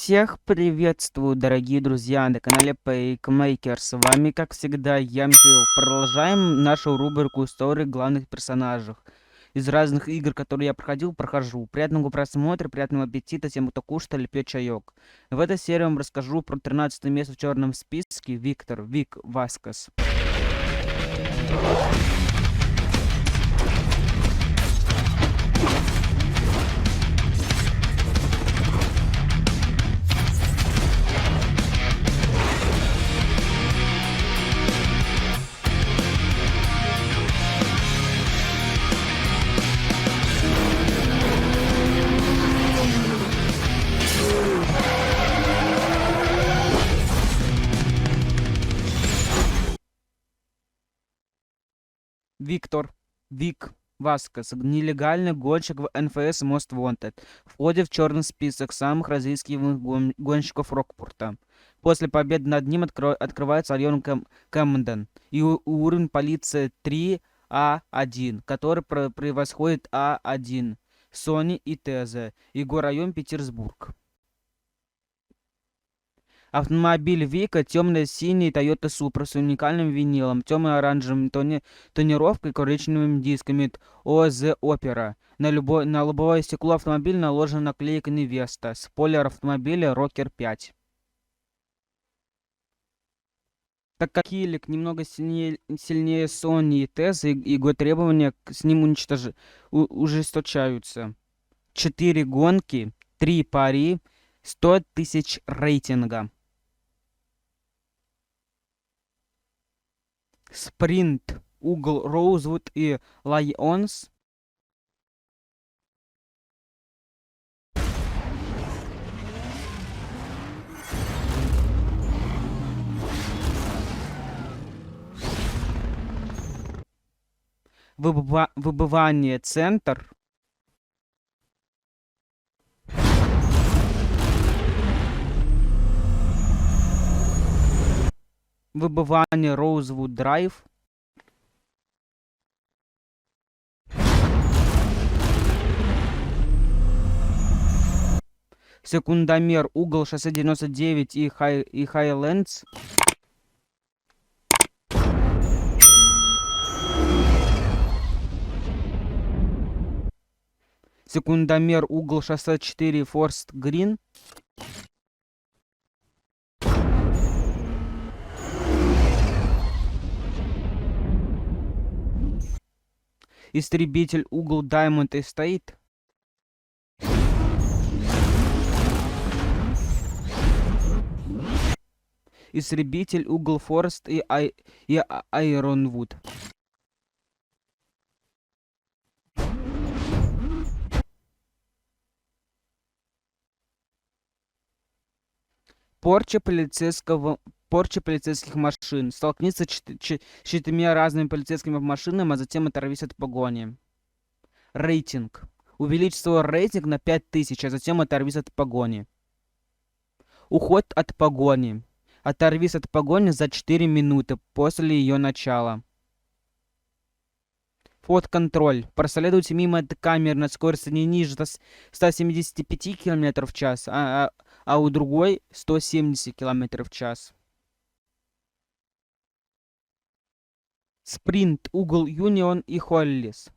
Всех приветствую, дорогие друзья, на канале Paykmaker. С вами, как всегда, я, Михаил. Продолжаем нашу рубрику истории главных персонажей. Из разных игр, которые я проходил, прохожу. Приятного просмотра, приятного аппетита тем, кто кушает или пьет чаек. В этой серии я вам расскажу про 13 место в черном списке Вик Васкас. Вик Васкас, нелегальный гонщик в НФС Most Wanted, входит в черный список самых разыскиваемых гонщиков Рокпорта. После победы над ним открывается район Кэмден и уровень полиции 3А1, который превосходит А1, Сони и Тезе, и район Петербург. Автомобиль Вика темно-синий Toyota Supra с уникальным винилом, темно-оранжевым тонировкой и коричневыми дисками ОЗ Opera. На лобовое стекло автомобиля наложена наклейка Невеста. Спойлер автомобиля Rocker 5. Так как Килик немного сильнее Sony и Tez, его требования с ним ужесточаются. 4 гонки, 3 пари, 100 тысяч рейтинга. Спринт, Угол, Роузвуд и Лайонс. Выбывание, Центр. Выбывание, Роузвуд Драйв. Секундомер, Угол, Шоссе 99 и Хайлендс. Секундомер, Угол, Шоссе 4, Форст Грин. Истребитель, Угол, Даймонд Эстейт. Истребитель, Угол, Форест и Айронвуд. Порча полицейских машин. Столкнется с 4 разными полицейскими машинами, а затем оторвись от погони. Рейтинг. Увеличь свой рейтинг на 5000, а затем оторвись от погони. Уход от погони. Оторвись от погони за 4 минуты после ее начала. Фот-контроль. Проследуйте мимо этой камеры на скорости не ниже 175 км в час, а у другой 170 км в час. Спринт, Угол, Юнион и Холлис.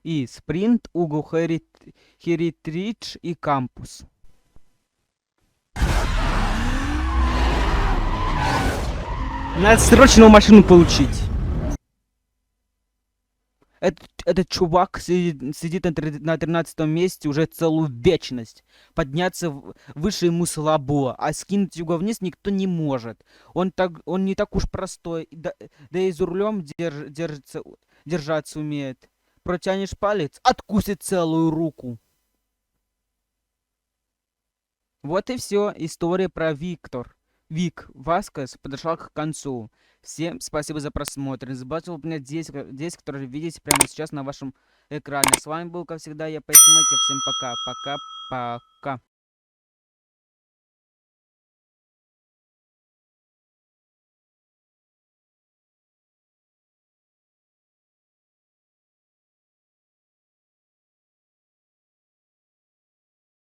И Спринт, Угол, Херитридж и Кампус. Надо срочно машину получить. Этот чувак сидит на 13 месте уже целую вечность. Подняться выше ему слабо, а скинуть его вниз никто не может. Он не так уж простой, да и за рулем держаться умеет. Протянешь палец, откусит целую руку. Вот и все. История про Вик Васкес подошла к концу. Всем спасибо за просмотр. Не забывайте выполнять действия, которые видите прямо сейчас на вашем экране. С вами был, как всегда, я Пейсмейкер. Всем пока. Пока-пока.